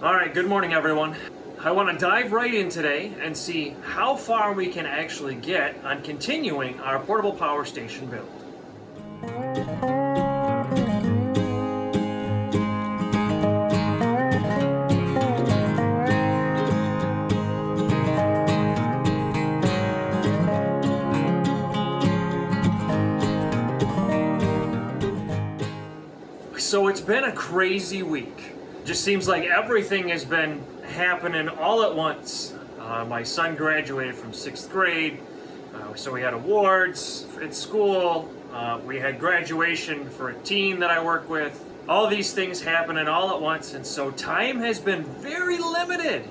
Alright, good morning everyone. I want to dive right in today and see how far we can actually get on continuing our portable power station build. So it's been a crazy week. Just seems like everything has been happening all at once. My son graduated from 6th grade, so we had awards at school. We had graduation for a teen that I work with. All these things happening all at once, and so time has been very limited.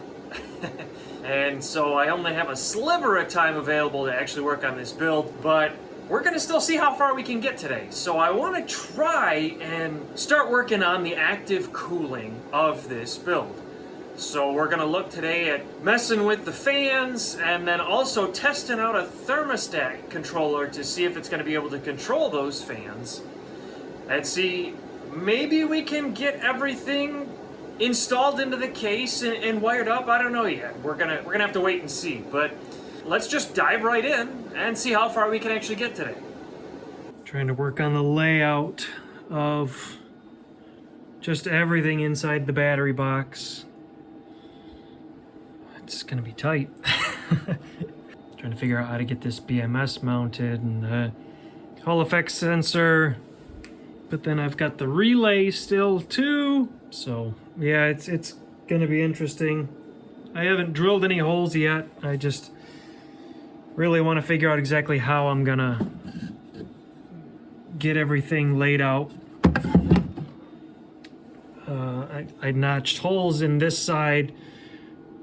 And so I only have a sliver of time available to actually work on this build, but we're gonna still see how far we can get today. So I wanna try and start working on the active cooling of this build. So we're gonna look today at messing with the fans and then also testing out a thermostat controller to see if it's gonna be able to control those fans and see maybe we can get everything installed into the case and wired up. I don't know yet. We're gonna have to wait and see, but let's just dive right in and see how far we can actually get today. Trying to work on the layout of just everything inside the battery box. It's gonna be tight. Trying to figure out how to get this BMS mounted and the Hall effect sensor. But then I've got the relay still too. So yeah, it's gonna be interesting. I haven't drilled any holes yet. I just really want to figure out exactly how I'm gonna get everything laid out. I notched holes in this side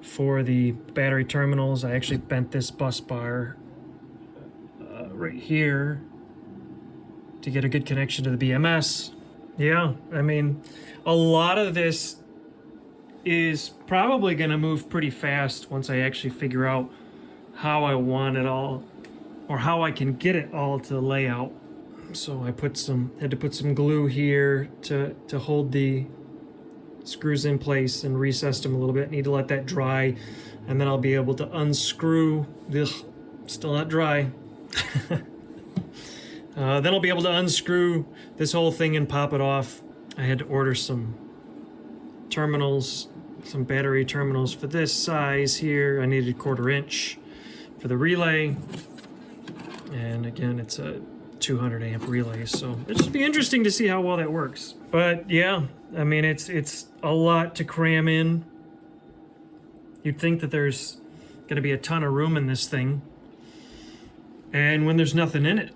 for the battery terminals. I actually bent this bus bar right here to get a good connection to the BMS. Yeah, I mean, a lot of this is probably gonna move pretty fast once I actually figure out how I want it all, or how I can get it all to lay out. So I had to put some glue here to hold the screws in place and recessed them a little bit. Need to let that dry, and then I'll be able to unscrew. Still not dry. Then I'll be able to unscrew this whole thing and pop it off. I had to order some terminals, some battery terminals for this size here. I needed 1/4 inch for the relay, and again it's a 200 amp relay, so it should be interesting to see how well that works. But yeah, I mean, it's a lot to cram in. You'd think that there's going to be a ton of room in this thing, and when there's nothing in it,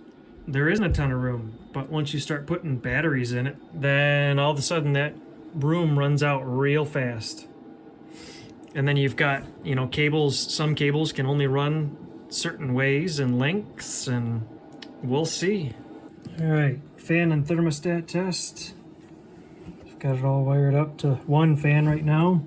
there isn't a ton of room. But once you start putting batteries in it, then all of a sudden that room runs out real fast. And then you've got, cables. Some cables can only run certain ways and lengths, and we'll see. All right, fan and thermostat test. I've got it all wired up to one fan right now.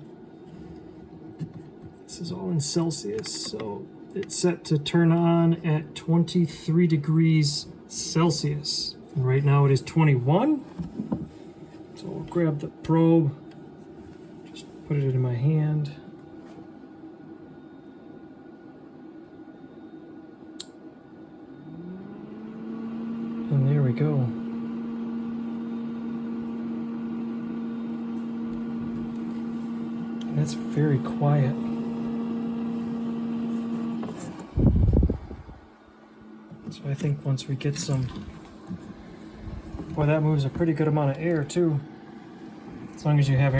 This is all in Celsius, so it's set to turn on at 23 degrees Celsius. And right now it is 21. So I'll grab the probe, just put it in my hand. And there we go. And that's very quiet. So I think once we get some... Boy, that moves a pretty good amount of air too. As long as you have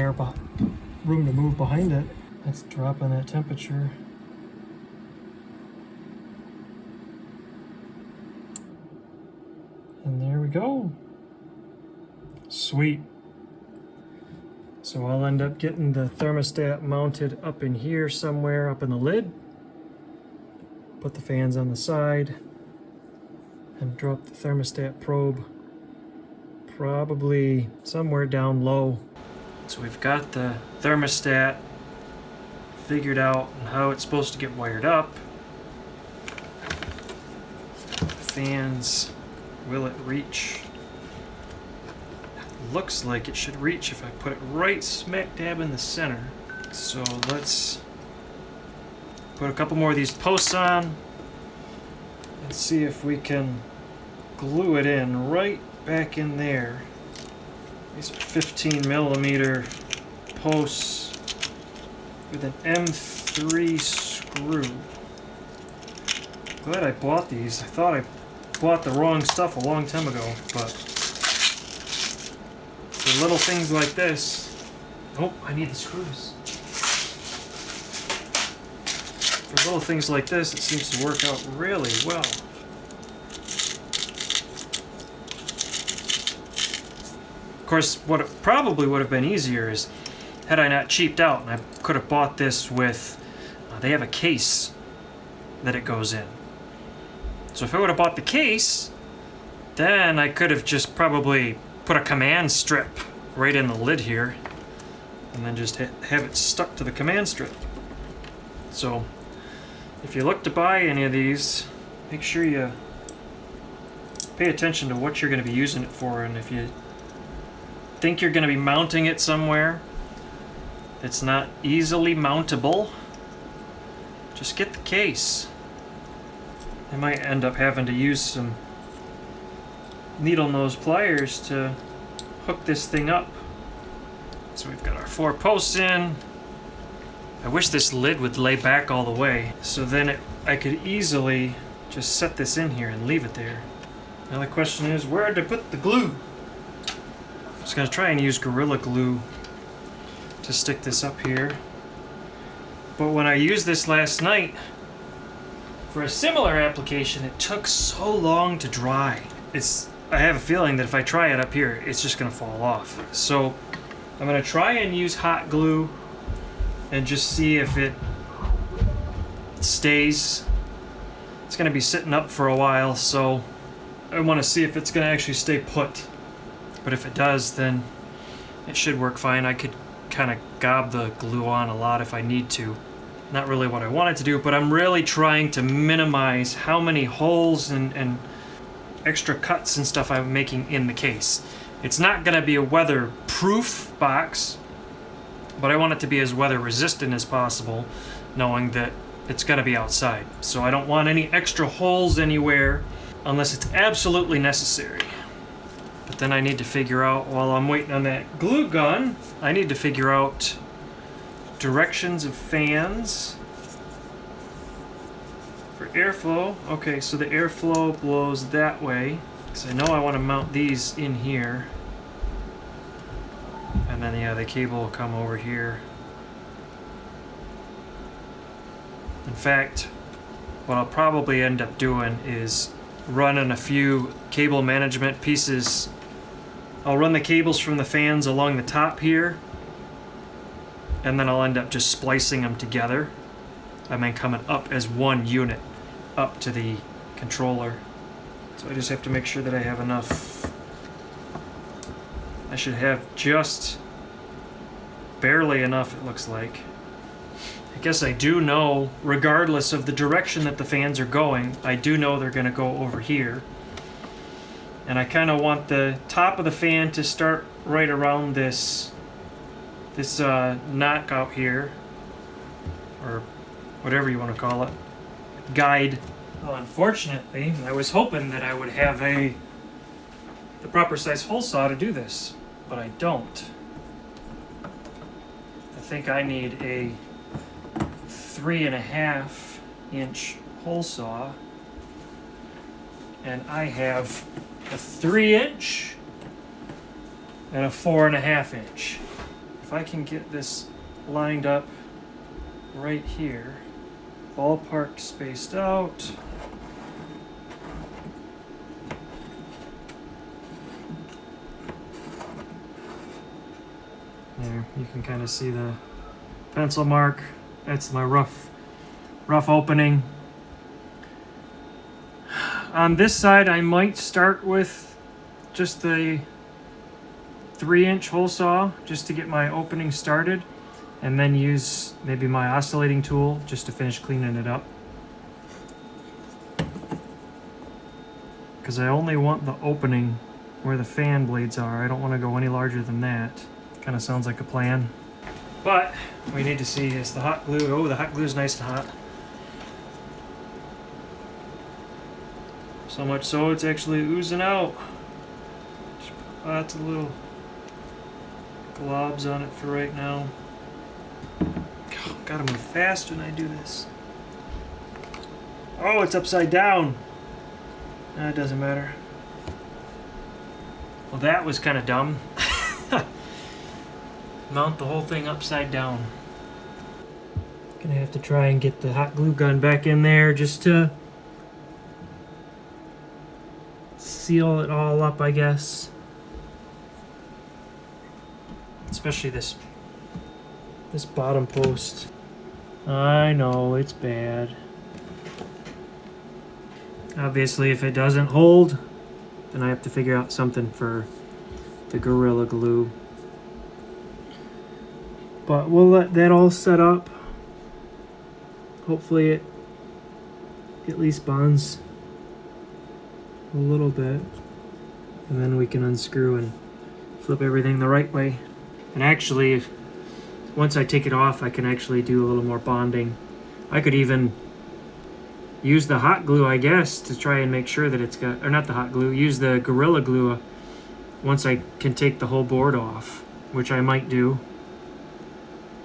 room to move behind it. Let's drop on that temperature. And there we go. Sweet. So I'll end up getting the thermostat mounted up in here somewhere, up in the lid. Put the fans on the side and drop the thermostat probe probably somewhere down low. So we've got the thermostat figured out and how it's supposed to get wired up. The fans, will it reach? Looks like it should reach if I put it right smack dab in the center. So let's put a couple more of these posts on and see if we can glue it in right back in there. These are 15 millimeter posts with an M3 screw. Glad I bought these. I thought I bought the wrong stuff a long time ago, but for little things like this, oh, I need the screws. For little things like this, it seems to work out really well. Of course, what it probably would have been easier is had I not cheaped out, and I could have bought this with, they have a case that it goes in. So if I would have bought the case, then I could have just probably put a command strip right in the lid here, and then just have it stuck to the command strip. So if you look to buy any of these, make sure you pay attention to what you're going to be using it for, and if you think you're going to be mounting it somewhere it's not easily mountable, just get the case. I might end up having to use some needle nose pliers to hook this thing up. So we've got our 4 posts in. I wish this lid would lay back all the way, so then I could easily just set this in here and leave it there. Now the question is, where to put the glue? I'm just going to try and use Gorilla Glue to stick this up here. But when I used this last night for a similar application, it took so long to dry. I have a feeling that if I try it up here, it's just going to fall off. So I'm going to try and use hot glue and just see if it stays. It's going to be sitting up for a while, so I want to see if it's going to actually stay put. But if it does, then it should work fine. I could kind of gob the glue on a lot if I need to. Not really what I wanted to do, but I'm really trying to minimize how many holes and extra cuts and stuff I'm making in the case. It's not going to be a weather-proof box, but I want it to be as weather resistant as possible, knowing that it's going to be outside. So I don't want any extra holes anywhere unless it's absolutely necessary. But then I need to figure out, while I'm waiting on that glue gun, I need to figure out directions of fans for airflow. Okay, so the airflow blows that way, because I know I want to mount these in here. And then, yeah, the cable will come over here. In fact, what I'll probably end up doing is running a few cable management pieces. I'll run the cables from the fans along the top here, and then I'll end up just splicing them together and then coming up as one unit up to the controller. So I just have to make sure that I have enough. I should have just barely enough, it looks like. I guess I do know, regardless of the direction that the fans are going, I do know they're going to go over here. And I kind of want the top of the fan to start right around this knock out here, or whatever you want to call it, guide. Well, unfortunately, I was hoping that I would have the proper size hole saw to do this, but I don't. I think I need a 3.5 inch hole saw, and I have a 3 inch and a 4.5 inch. If I can get this lined up right here, ballpark spaced out. There, you can kind of see the pencil mark. That's my rough opening. On this side, I might start with just the 3 inch hole saw just to get my opening started, and then use maybe my oscillating tool just to finish cleaning it up. Because I only want the opening where the fan blades are. I don't want to go any larger than that. Kind of sounds like a plan. But we need to see is the hot glue. Oh, the hot glue is nice and hot. So much so it's actually oozing out. Just put lots of little globs on it for right now. Oh, gotta move fast when I do this. Oh, it's upside down. It doesn't matter. Well, that was kind of dumb. Mount the whole thing upside down. Gonna have to try and get the hot glue gun back in there just to seal it all up, I guess. Especially this bottom post. I know, it's bad. Obviously, if it doesn't hold, then I have to figure out something for the Gorilla Glue. But we'll let that all set up. Hopefully it at least bonds a little bit. And then we can unscrew and flip everything the right way. And actually, once I take it off, I can actually do a little more bonding. I could even use the hot glue, I guess, to try and make sure that it's got, or not the hot glue, use the Gorilla Glue once I can take the whole board off, which I might do.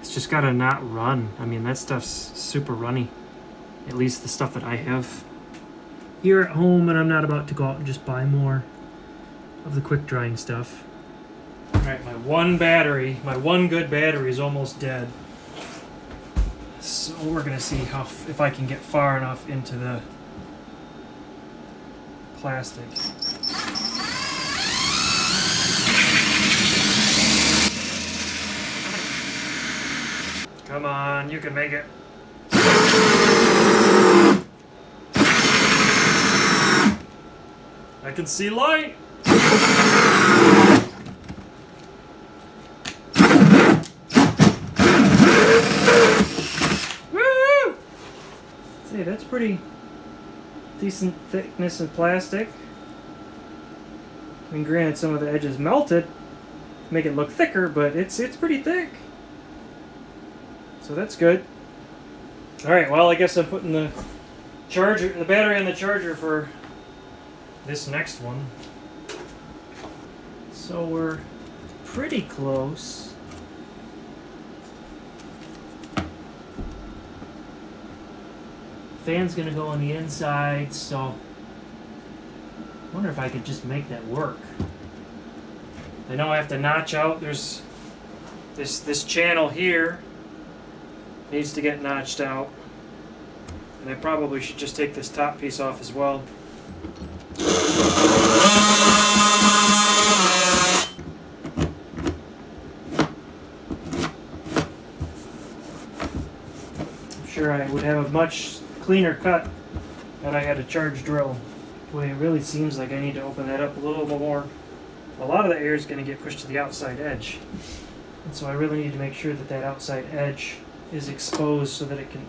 It's just gotta not run. I mean, that stuff's super runny. At least the stuff that I have here at home, and I'm not about to go out and just buy more of the quick drying stuff. Alright, my one good battery is almost dead. So we're gonna see if I can get far enough into the plastic. Come on, you can make it. I can see light. Woo! See, that's pretty decent thickness of plastic. I mean, granted, some of the edges melted to make it look thicker, but it's pretty thick. So that's good. Alright, well, I guess I'm putting the battery on the charger for this next one. So we're pretty close. Fan's gonna go on the inside, so I wonder if I could just make that work. I know I have to notch out, there's this channel here needs to get notched out, and I probably should just take this top piece off as well. I'm sure I would have a much cleaner cut if I had a charge drill. Boy, it really seems like I need to open that up a little bit more. A lot of the air is going to get pushed to the outside edge, and so I really need to make sure that that outside edge is exposed so that it can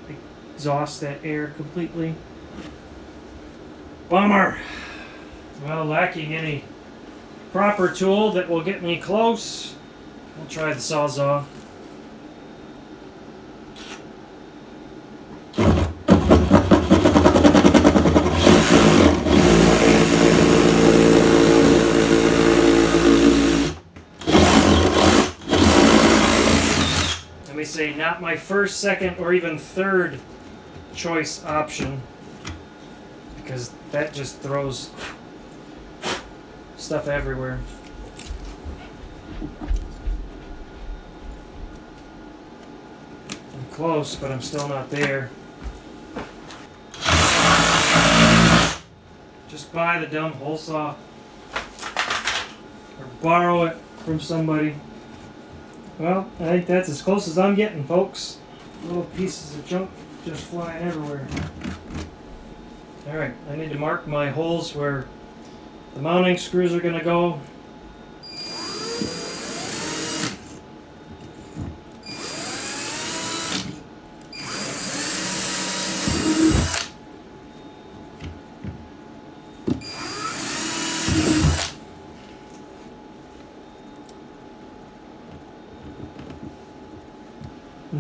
exhaust that air completely. Bummer! Well, lacking any proper tool that will get me close, we'll try the Sawzall. Let me say, not my first, second, or even third choice option, because that just throws stuff everywhere. I'm close, but I'm still not there. Just buy the dumb hole saw or borrow it from somebody. Well, I think that's as close as I'm getting, folks. Little pieces of junk just flying everywhere. Alright, I need to mark my holes where the mounting screws are going to go.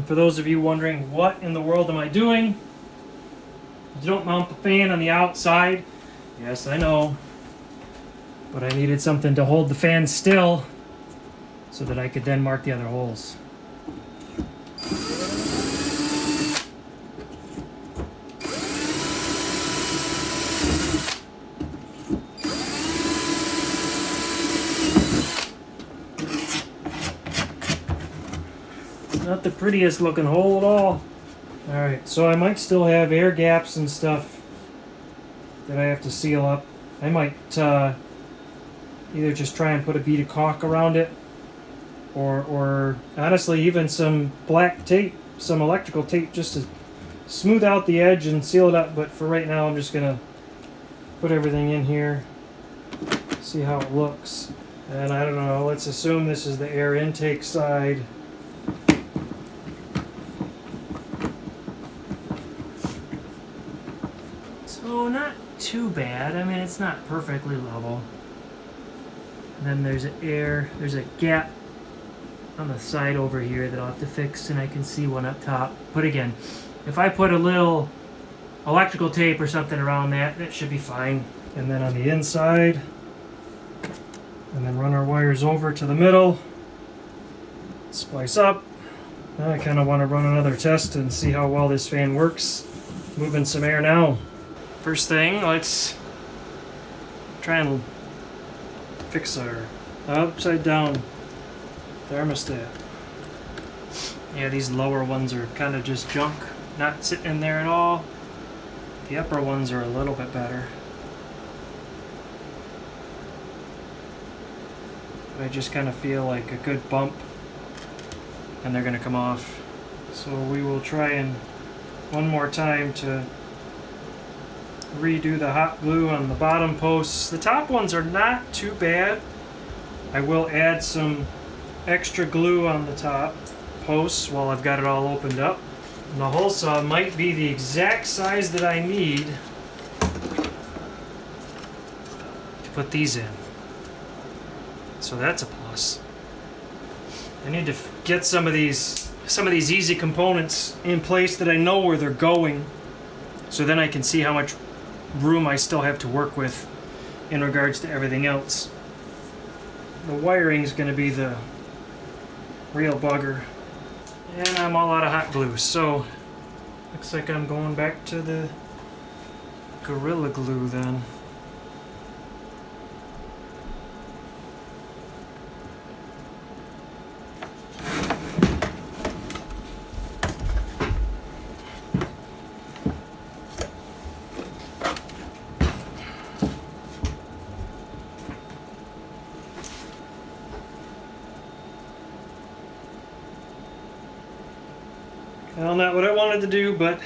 for those of you wondering, what in the world am I doing? You don't mount the fan on the outside. Yes, I know. But I needed something to hold the fan still so that I could then mark the other holes. Not the prettiest looking hole at all. Alright, so I might still have air gaps and stuff that I have to seal up. I might either just try and put a bead of caulk around it, or honestly even some black tape, some electrical tape, just to smooth out the edge and seal it up. But for right now I'm just gonna put everything in here, see how it looks. And I don't know, let's assume this is the air intake side. So not too bad. I mean, it's not perfectly level. And then there's a gap on the side over here that I'll have to fix, and I can see one up top. But again, if I put a little electrical tape or something around that, that should be fine. And then on the inside, and then run our wires over to the middle, splice up. Now I kind of want to run another test and see how well this fan works. Moving some air now. First thing, let's try and fix our upside down thermostat. Yeah, these lower ones are kind of just junk, not sitting in there at all. The upper ones are a little bit better. I just kind of feel like a good bump and they're going to come off. So we will try and one more time to redo the hot glue on the bottom posts. The top ones are not too bad. I will add some extra glue on the top posts while I've got it all opened up. And the hole saw might be the exact size that I need to put these in. So that's a plus. I need to get some of these easy components in place that I know where they're going, so then I can see how much room I still have to work with in regards to everything else. The wiring is going to be the real bugger. And I'm all out of hot glue, so looks like I'm going back to the Gorilla Glue then. Well, not what I wanted to do, but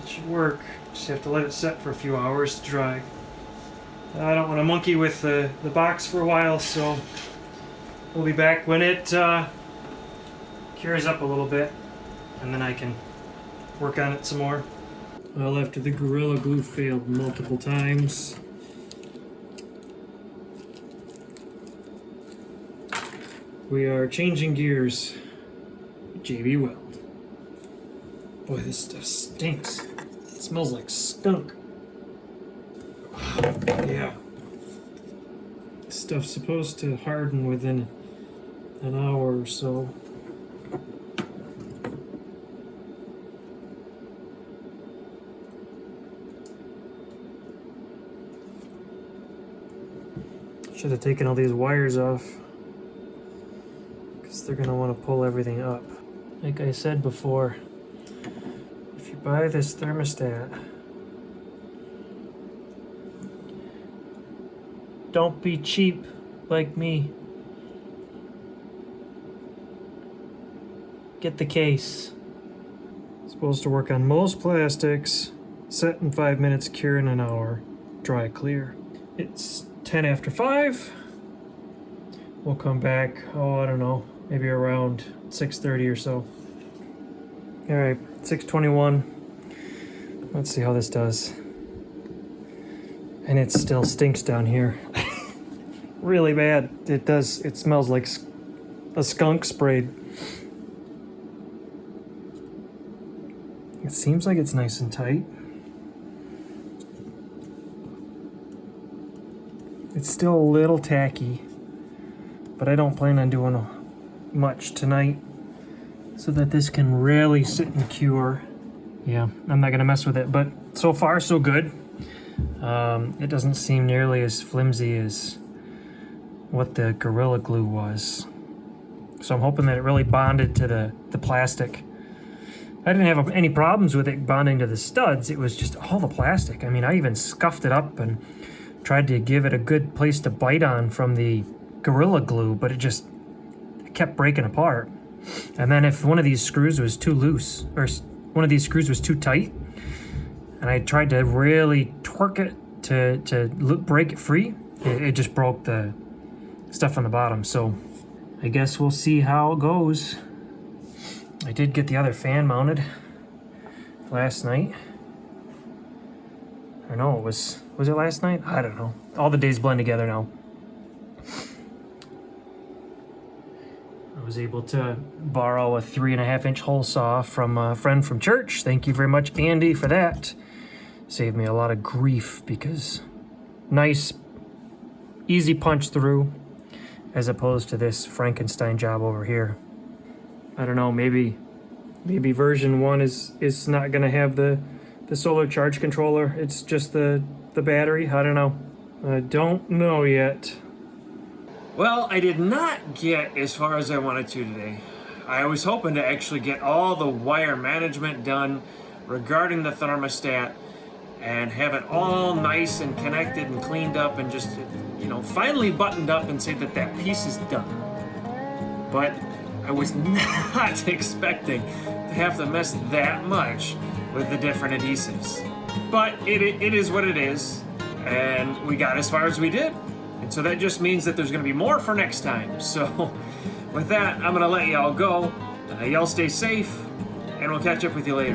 it should work. Just have to let it set for a few hours to dry. I don't want to monkey with the box for a while, so we'll be back when it cures up a little bit, and then I can work on it some more. Well, after the Gorilla Glue failed multiple times, we are changing gears. JB Weld. Boy, this stuff stinks. It smells like skunk. Yeah. This stuff's supposed to harden within an hour or so. Should have taken all these wires off, because they're going to want to pull everything up. Like I said before, if you buy this thermostat, don't be cheap like me. Get the case. It's supposed to work on most plastics, set in 5 minutes, cure in an hour, dry clear. It's 10 after 5. We'll come back, I don't know, maybe around 6:30 or so. Alright, 6:21. Let's see how this does. And it still stinks down here. Really bad. It does. It smells like a skunk sprayed. It seems like it's nice and tight. It's still a little tacky, but I don't plan on doing much tonight so that this can really sit and cure. Yeah, I'm not gonna mess with it, but so far so good. It doesn't seem nearly as flimsy as what the Gorilla Glue was. So I'm hoping that it really bonded to the plastic. I didn't have any problems with it bonding to the studs. It was just all the plastic. I mean, I even scuffed it up and tried to give it a good place to bite on from the Gorilla Glue, but it kept breaking apart. And then if one of these screws was too loose, or one of these screws was too tight, and I tried to really torque it to break it free, it just broke the stuff on the bottom. So I guess we'll see how it goes. I did get the other fan mounted last night. Or no, was it last night? I don't know. All the days blend together now. I was able to borrow a 3.5-inch hole saw from a friend from church. Thank you very much, Andy, for that. Saved me a lot of grief because nice, easy punch through as opposed to this Frankenstein job over here. I don't know, maybe version 1 is not gonna have the solar charge controller. It's just the battery. I don't know. I don't know yet. Well, I did not get as far as I wanted to today. I was hoping to actually get all the wire management done regarding the thermostat and have it all nice and connected and cleaned up and just, finally buttoned up and say that piece is done. But I was not expecting to have to mess that much with the different adhesives. But it is what it is, and we got as far as we did. And so that just means that there's gonna be more for next time. So with that, I'm gonna let y'all go. Y'all stay safe, and we'll catch up with you later.